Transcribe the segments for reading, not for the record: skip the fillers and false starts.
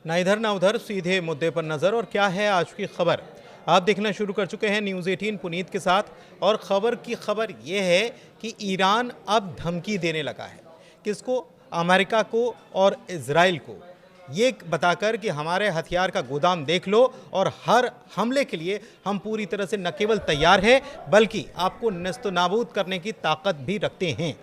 ना इधर ना उधर, सीधे मुद्दे पर नजर। और क्या है आज की खबर, आप देखना शुरू कर चुके हैं न्यूज़ 18 पुनीत के साथ। और खबर ये है कि ईरान अब धमकी देने लगा है। किसको? अमेरिका को और इजराइल को, ये बताकर कि हमारे हथियार का गोदाम देख लो और हर हमले के लिए हम पूरी तरह से न केवल तैयार हैं बल्कि आपको नेस्तो नाबूद करने की ताकत भी रखते हैं।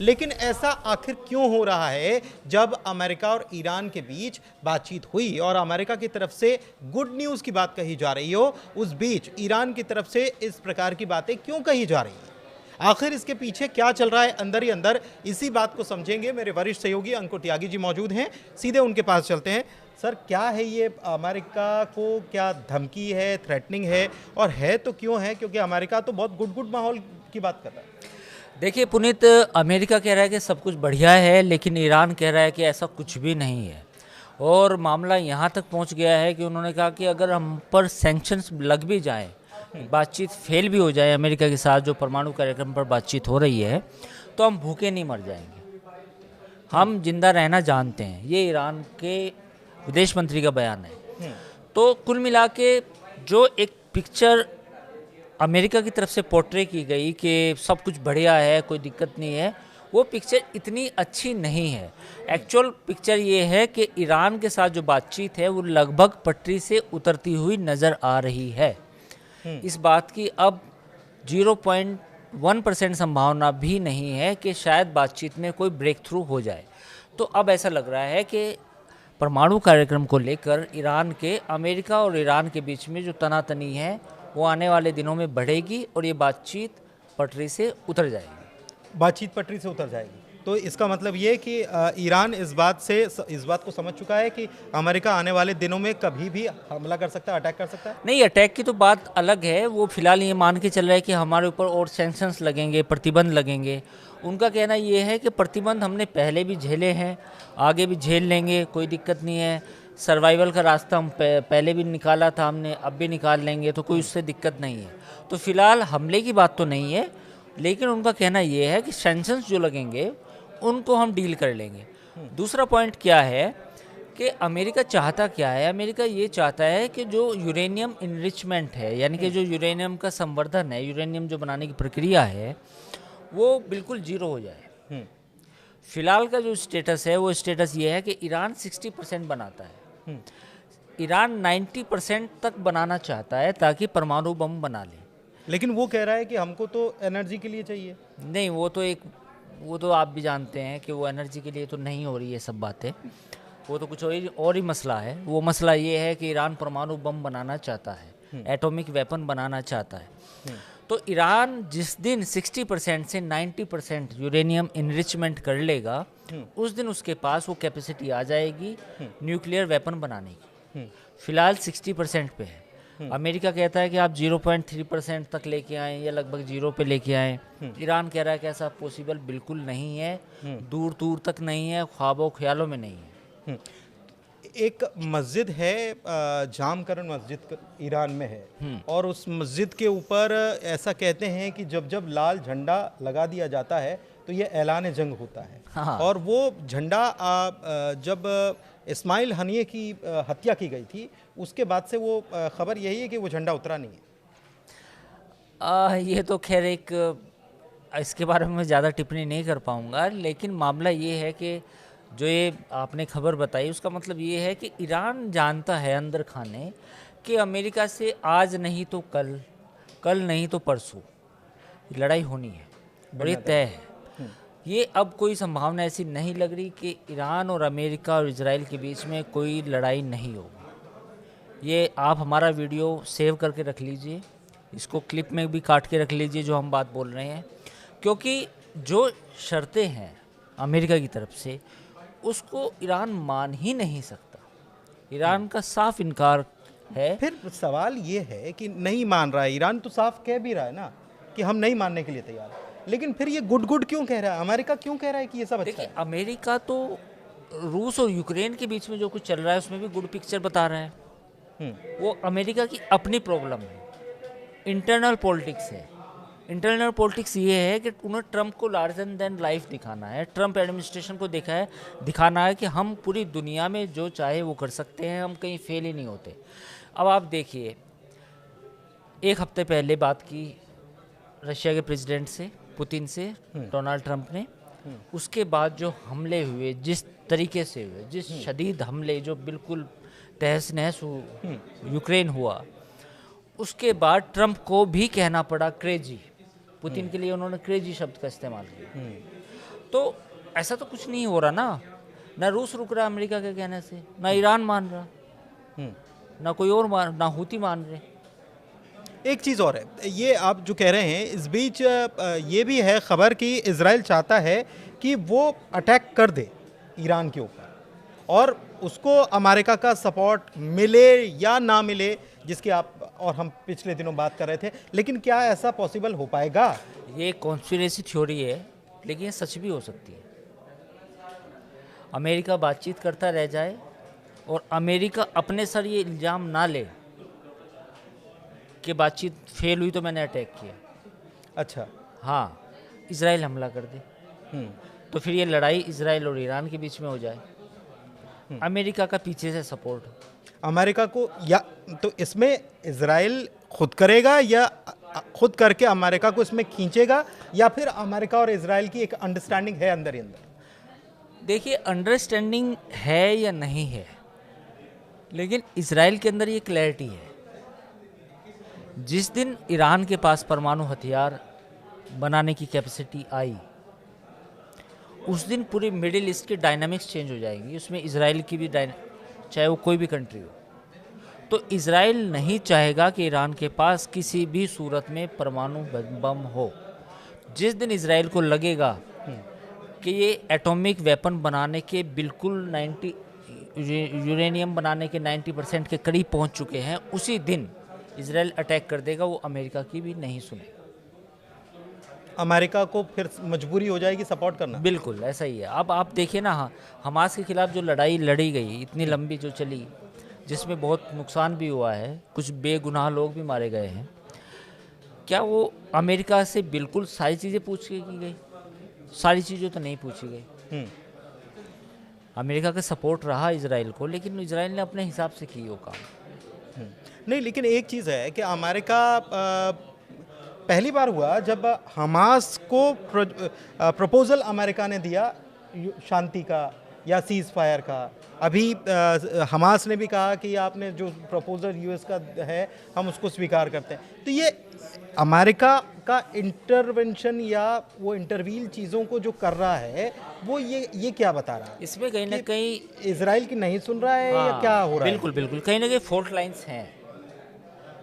लेकिन ऐसा आखिर क्यों हो रहा है? जब अमेरिका और ईरान के बीच बातचीत हुई और अमेरिका की तरफ से गुड न्यूज़ की बात कही जा रही हो, उस बीच ईरान की तरफ से इस प्रकार की बातें क्यों कही जा रही हैं? आखिर इसके पीछे क्या चल रहा है अंदर ही अंदर, इसी बात को समझेंगे। मेरे वरिष्ठ सहयोगी अंकुर त्यागी जी मौजूद हैं, सीधे उनके पास चलते हैं। सर, क्या है ये? अमेरिका को क्या धमकी है, थ्रेटनिंग है? और है तो क्यों है? क्योंकि अमेरिका तो बहुत गुड माहौल की बात कर रहा है। देखिए पुनीत, अमेरिका कह रहा है कि सब कुछ बढ़िया है, लेकिन ईरान कह रहा है कि ऐसा कुछ भी नहीं है। और मामला यहाँ तक पहुँच गया है कि उन्होंने कहा कि अगर हम पर सैंक्शंस लग भी जाएं, बातचीत फेल भी हो जाए अमेरिका के साथ, जो परमाणु कार्यक्रम पर बातचीत हो रही है, तो हम भूखे नहीं मर जाएंगे, हम जिंदा रहना जानते हैं। ये ईरान के विदेश मंत्री का बयान है। तो कुल मिला के जो एक पिक्चर अमेरिका की तरफ से पोर्ट्रे की गई कि सब कुछ बढ़िया है, कोई दिक्कत नहीं है, वो पिक्चर इतनी अच्छी नहीं है। एक्चुअल पिक्चर ये है कि ईरान के साथ जो बातचीत है वो लगभग पटरी से उतरती हुई नज़र आ रही है। इस बात की अब 0.1% संभावना भी नहीं है कि शायद बातचीत में कोई ब्रेक थ्रू हो जाए। तो अब ऐसा लग रहा है कि परमाणु कार्यक्रम को लेकर ईरान के, अमेरिका और ईरान के बीच में जो तनातनी है वो आने वाले दिनों में बढ़ेगी और ये बातचीत पटरी से उतर जाएगी। बातचीत पटरी से उतर जाएगी तो इसका मतलब ये कि ईरान इस बात को समझ चुका है कि अमेरिका आने वाले दिनों में कभी भी हमला कर सकता है, अटैक कर सकता है। नहीं, अटैक की तो बात अलग है। वो फिलहाल ये मान के चल रहा है कि हमारे ऊपर और सैंक्शंस लगेंगे, प्रतिबंध लगेंगे। उनका कहना ये है कि प्रतिबंध हमने पहले भी झेले हैं, आगे भी झेल लेंगे, कोई दिक्कत नहीं है। सर्वाइवल का रास्ता हम पहले भी निकाला था हमने, अब भी निकाल लेंगे, तो कोई उससे दिक्कत नहीं है। तो फिलहाल हमले की बात तो नहीं है, लेकिन उनका कहना ये है कि सैंक्शंस जो लगेंगे उनको हम डील कर लेंगे। दूसरा पॉइंट क्या है कि अमेरिका चाहता क्या है? अमेरिका ये चाहता है कि जो यूरेनियम इनरिचमेंट है, यानी कि जो यूरेनियम का संवर्धन है, यूरेनियम जो बनाने की प्रक्रिया है, वो बिल्कुल जीरो हो जाए। फिलहाल का जो स्टेटस है वो स्टेटस ये है कि ईरान 60% बनाता है, ईरान 90% तक बनाना चाहता है ताकि परमाणु बम बना ले। लेकिन वो कह रहा है कि हमको तो एनर्जी के लिए चाहिए। नहीं, वो तो आप भी जानते हैं कि वो एनर्जी के लिए तो नहीं हो रही है सब बातें, वो तो कुछ और ही मसला है। वो मसला ये है कि ईरान परमाणु बम बनाना चाहता है, एटॉमिक वेपन बनाना चाहता है। तो ईरान जिस दिन 60% से 90% यूरेनियम इनरिचमेंट कर लेगा, उस दिन उसके पास वो कैपेसिटी आ जाएगी न्यूक्लियर वेपन बनाने की। फिलहाल 60% पे है। अमेरिका कहता है कि आप 0.3% तक लेके आएँ या लगभग 0 पे लेके आएँ। ईरान कह रहा है कि ऐसा पॉसिबल बिल्कुल नहीं है, दूर दूर तक नहीं है, ख्वाबों ख्यालों में नहीं है। एक मस्जिद है, जामकरन मस्जिद ईरान में है, और उस मस्जिद के ऊपर ऐसा कहते हैं कि जब जब लाल झंडा लगा दिया जाता है तो ये ऐलान जंग होता है। हाँ। और वो झंडा जब इस्माइल हनिये की हत्या की गई थी, उसके बाद से वो खबर यही है कि वो झंडा उतरा नहीं है। ये तो खैर इसके बारे में मैं ज़्यादा टिप्पणी नहीं कर पाऊँगा, लेकिन मामला ये है कि जो ये आपने खबर बताई उसका मतलब ये है कि ईरान जानता है अंदर खाने कि अमेरिका से आज नहीं तो कल नहीं तो परसों लड़ाई होनी है और ये तय है। ये अब कोई संभावना ऐसी नहीं लग रही कि ईरान और अमेरिका और इजराइल के बीच में कोई लड़ाई नहीं होगी। ये आप हमारा वीडियो सेव करके रख लीजिए, इसको क्लिप में भी काट के रख लीजिए जो हम बात बोल रहे हैं, क्योंकि जो शर्तें हैं अमेरिका की तरफ से उसको ईरान मान ही नहीं सकता। ईरान का साफ इनकार है। फिर सवाल ये है कि नहीं मान रहा है ईरान, तो साफ कह भी रहा है ना कि हम नहीं मानने के लिए तैयार है, लेकिन फिर ये गुड क्यों कह रहा है? अमेरिका क्यों कह रहा है कि ये सब अच्छा है? अमेरिका तो रूस और यूक्रेन के बीच में जो कुछ चल रहा है उसमें भी गुड पिक्चर बता रहा है। वो अमेरिका की अपनी प्रॉब्लम है, इंटरनल पॉलिटिक्स है, इंटरनल पॉलिटिक्स ये है कि उन्हें ट्रंप को लार्जर देन लाइफ दिखाना है, ट्रंप एडमिनिस्ट्रेशन को दिखाना है कि हम पूरी दुनिया में जो चाहे वो कर सकते हैं, हम कहीं फेल ही नहीं होते। अब आप देखिए, एक हफ्ते पहले बात की रशिया के प्रेसिडेंट से, पुतिन से, डोनाल्ड ट्रंप ने, उसके बाद जो हमले हुए, जिस तरीके से हुए, जिस शदीद हमले जो बिल्कुल तहस नहस यूक्रेन हुआ, उसके बाद ट्रंप को भी कहना पड़ा क्रेजी। पुतिन के लिए उन्होंने क्रेजी शब्द का इस्तेमाल किया। तो ऐसा तो कुछ नहीं हो रहा ना रूस रुक रहा अमेरिका के कहने से, ना ईरान मान रहा, ना कोई और ना हूती मान रहे। एक चीज़ और है, ये आप जो कह रहे हैं, इस बीच ये भी है खबर कि इजराइल चाहता है कि वो अटैक कर दे ईरान के ऊपर, और उसको अमेरिका का सपोर्ट मिले या ना मिले, जिसकी आप और हम पिछले दिनों बात कर रहे थे, लेकिन क्या ऐसा पॉसिबल हो पाएगा? ये कॉन्स्पिरेसी थ्योरी है, लेकिन ये सच भी हो सकती है। अमेरिका बातचीत करता रह जाए और अमेरिका अपने सर ये इल्ज़ाम ना ले कि बातचीत फेल हुई तो मैंने अटैक किया। अच्छा। हाँ, इजराइल हमला कर दे तो फिर ये लड़ाई इजराइल और ईरान के बीच में हो जाए, अमेरिका का पीछे से सपोर्ट अमेरिका को, या तो इसमें इजराइल खुद करेगा या खुद करके अमेरिका को इसमें खींचेगा, या फिर अमेरिका और इजराइल की एक अंडरस्टैंडिंग है अंदर ही अंदर? देखिए, अंडरस्टैंडिंग है या नहीं है, लेकिन इजराइल के अंदर ये क्लैरिटी है। जिस दिन ईरान के पास परमाणु हथियार बनाने की कैपेसिटी आई, उस दिन पूरे मिडिल ईस्ट की डायनामिक्स चेंज हो जाएंगी, उसमें इजराइल की भी चाहे वो कोई भी कंट्री हो। तो इजराइल नहीं चाहेगा कि ईरान के पास किसी भी सूरत में परमाणु बम हो। जिस दिन इजराइल को लगेगा कि ये एटॉमिक वेपन बनाने के बिल्कुल 90 यूरेनियम बनाने के 90% के करीब पहुंच चुके हैं, उसी दिन इजराइल अटैक कर देगा। वो अमेरिका की भी नहीं सुने, अमेरिका को फिर मजबूरी हो जाएगी सपोर्ट करना। बिल्कुल ऐसा ही है। अब आप देखिए ना, हमास के खिलाफ जो लड़ाई लड़ी गई, इतनी लंबी जो चली, जिसमें बहुत नुकसान भी हुआ है, कुछ बेगुनाह लोग भी मारे गए हैं, क्या वो अमेरिका से बिल्कुल सारी चीज़ें पूछ के की गई? सारी चीज़ें तो नहीं पूछी गई। अमेरिका का सपोर्ट रहा इजराइल को, लेकिन इजराइल ने अपने हिसाब से की वो काम। नहीं, लेकिन एक चीज़ है कि अमेरिका पहली बार हुआ जब हमास को प्रपोजल अमेरिका ने दिया शांति का या सीज़ फायर का। अभी हमास ने भी कहा कि आपने जो प्रपोजल यूएस का है हम उसको स्वीकार करते हैं। तो ये अमेरिका का इंटरवेंशन या वो इंटरवील चीज़ों को जो कर रहा है, वो ये क्या बता रहा है? इसमें कहीं ना कहीं इजराइल की नहीं सुन रहा है, या क्या हो रहा है? बिल्कुल बिल्कुल, कहीं ना कहीं फॉल्ट लाइंस हैं,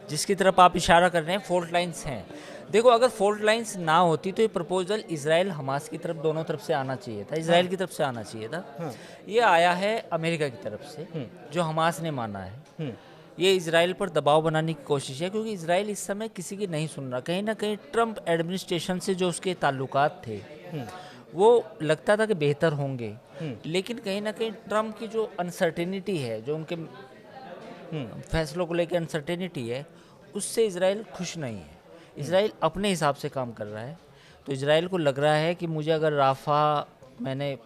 जिसकी तरफ आप इशारा कर रहे हैं, फॉल्ट लाइंस हैं। देखो, अगर फॉल्ट लाइंस ना होती तो ये प्रपोजल इजराइल हमास की तरफ, दोनों तरफ से आना चाहिए था, इजराइल की तरफ से आना चाहिए था। ये आया है अमेरिका की तरफ से, जो हमास ने माना है। ये इजराइल पर दबाव बनाने की कोशिश है, क्योंकि इजराइल इस समय किसी की नहीं सुन रहा। कहीं ना कहीं ट्रंप एडमिनिस्ट्रेशन से जो उसके ताल्लुकात थे, वो लगता था कि बेहतर होंगे, लेकिन कहीं ना कहीं ट्रंप की जो अनसर्टेनिटी है, जो उनके फैसलों को लेकर अनसर्टेनिटी है, उससे इजराइल खुश नहीं है। इजराइल अपने हिसाब से काम कर रहा है। तो इजराइल को लग रहा है कि मुझे अगर मैंने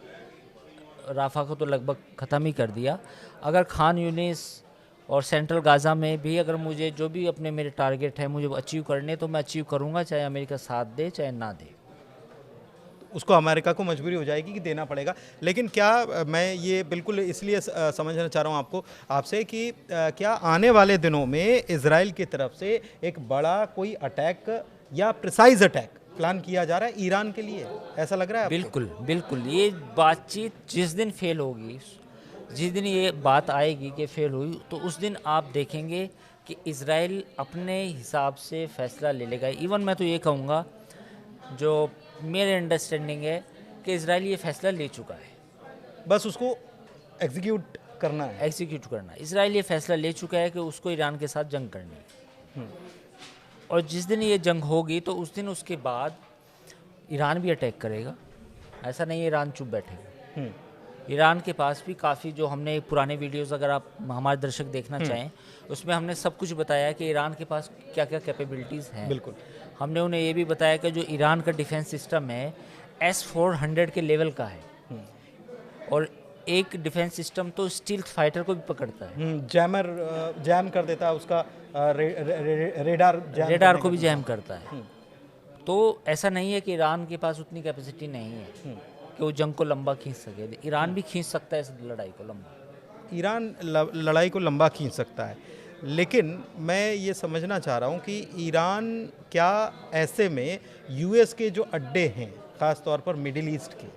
राफा को तो लगभग ख़त्म ही कर दिया, अगर खान यूनिस और सेंट्रल गाज़ा में भी अगर मुझे जो भी अपने मेरे टारगेट है मुझे अचीव करने, तो मैं अचीव करूँगा, चाहे अमेरिका साथ दे चाहे ना दे। उसको अमेरिका को मजबूरी हो जाएगी कि देना पड़ेगा। लेकिन क्या, मैं ये बिल्कुल इसलिए समझना चाह रहा हूँ आपसे कि क्या आने वाले दिनों में इजराइल की तरफ से एक बड़ा कोई अटैक या प्रिसाइज अटैक प्लान किया जा रहा है ईरान के लिए? ऐसा लग रहा है आपको? बिल्कुल बिल्कुल। ये बातचीत जिस दिन फेल होगी, जिस दिन ये बात आएगी कि फेल हुई, तो उस दिन आप देखेंगे कि इजराइल अपने हिसाब से फैसला ले लेगा। इवन मैं तो ये कहूँगा, जो मेरे अंडरस्टैंडिंग है कि इजराइल ये फैसला ले चुका है, बस उसको एग्जीक्यूट करना है। इजराइल ये फैसला ले चुका है कि उसको ईरान के साथ जंग करनी है। और जिस दिन ये जंग होगी, तो उस दिन उसके बाद ईरान भी अटैक करेगा। ऐसा नहीं है ईरान चुप बैठेगा। ईरान के पास भी काफ़ी, जो हमने पुराने वीडियोस अगर आप हमारे दर्शक देखना चाहें, उसमें हमने सब कुछ बताया कि ईरान के पास क्या क्या कैपेबिलिटीज़ हैं। बिल्कुल। हमने उन्हें ये भी बताया कि जो ईरान का डिफेंस सिस्टम है S-400 के लेवल का है, और एक डिफेंस सिस्टम तो स्टील्थ फाइटर को भी पकड़ता है, जैम कर देता है उसका, रेडार रेडार को भी जैम करता है। तो ऐसा नहीं है कि ईरान के पास उतनी कैपेसिटी नहीं है कि वो जंग को लंबा खींच सके। ईरान भी खींच सकता है इस लड़ाई को लंबा। ईरान लड़ाई को लंबा खींच सकता है, लेकिन मैं ये समझना चाह रहा हूँ कि ईरान क्या ऐसे में यूएस के जो अड्डे हैं, ख़ास तौर पर मिडिल ईस्ट के,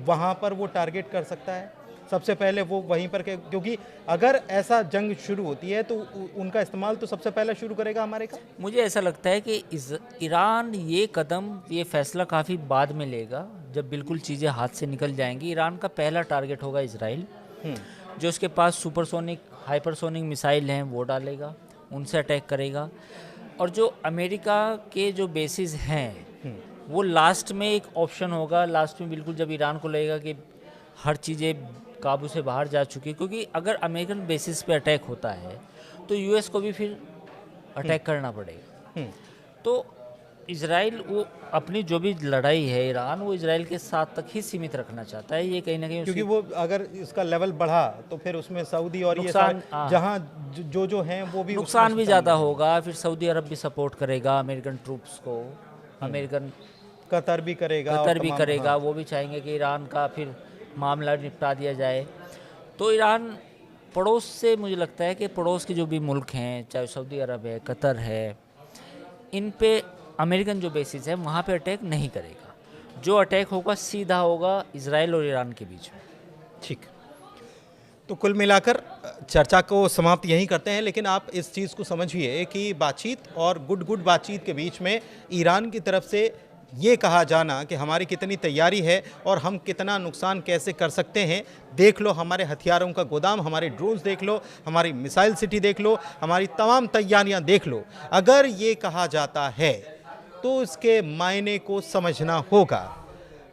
वहाँ पर वो टारगेट कर सकता है सबसे पहले वो वहीं पर के, क्योंकि अगर ऐसा जंग शुरू होती है तो उनका इस्तेमाल तो सबसे पहले शुरू करेगा हमारे का। मुझे ऐसा लगता है कि ईरान ये फैसला काफ़ी बाद में लेगा, जब बिल्कुल चीज़ें हाथ से निकल जाएंगी। ईरान का पहला टारगेट होगा इजराइल, जो उसके पास सुपरसोनिक हाइपरसोनिक मिसाइल हैं वो डालेगा, उनसे अटैक करेगा। और जो अमेरिका के जो बेसिस हैं वो लास्ट में एक ऑप्शन होगा, लास्ट में बिल्कुल जब ईरान को लगेगा कि हर चीज़ें काबू से बाहर जा चुकी है, क्योंकि अगर अमेरिकन बेसिस पे अटैक होता है तो यूएस को भी फिर अटैक करना पड़ेगा। तो इजराइल वो अपनी जो भी लड़ाई है ईरान, वो इजराइल के साथ तक ही सीमित रखना चाहता है। ये कहीं ना कहीं क्योंकि वो अगर इसका लेवल बढ़ा तो फिर उसमें सऊदी और ये जहाँ जो हैं वो भी नुकसान भी ज़्यादा होगा। फिर सऊदी अरब भी सपोर्ट करेगा अमेरिकन ट्रूप्स को, अमेरिकन कतर भी करेगा, वो भी चाहेंगे कि ईरान का फिर मामला निपटा दिया जाए। तो ईरान पड़ोस से, मुझे लगता है कि पड़ोस के जो भी मुल्क हैं, चाहे सऊदी अरब है, कतर है, इन पे अमेरिकन जो बेसिस है वहाँ पे अटैक नहीं करेगा। जो अटैक होगा सीधा होगा इजराइल और ईरान के बीच में। ठीक, तो कुल मिलाकर चर्चा को समाप्त यहीं करते हैं, लेकिन आप इस चीज़ को समझिए कि बातचीत और गुड बातचीत के बीच में ईरान की तरफ से ये कहा जाना कि हमारी कितनी तैयारी है और हम कितना नुकसान कैसे कर सकते हैं, देख लो हमारे हथियारों का गोदाम, हमारे ड्रोन्स देख लो, हमारी मिसाइल सिटी देख लो, हमारी तमाम तैयारियां देख लो। अगर ये कहा जाता है तो इसके मायने को समझना होगा,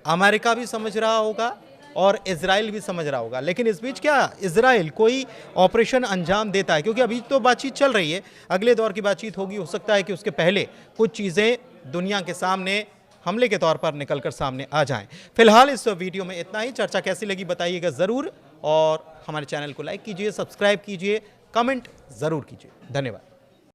अमेरिका भी समझ रहा होगा और इजराइल भी समझ रहा होगा। लेकिन इस बीच क्या इजराइल कोई ऑपरेशन अंजाम देता है? क्योंकि अभी तो बातचीत चल रही है, अगले दौर की बातचीत होगी, हो सकता है कि उसके पहले कुछ चीज़ें दुनिया के सामने हमले के तौर पर निकलकर सामने आ जाएं। फिलहाल इस वीडियो में इतना ही। चर्चा कैसी लगी बताइएगा ज़रूर, और हमारे चैनल को लाइक कीजिए, सब्सक्राइब कीजिए, कमेंट ज़रूर कीजिए। धन्यवाद।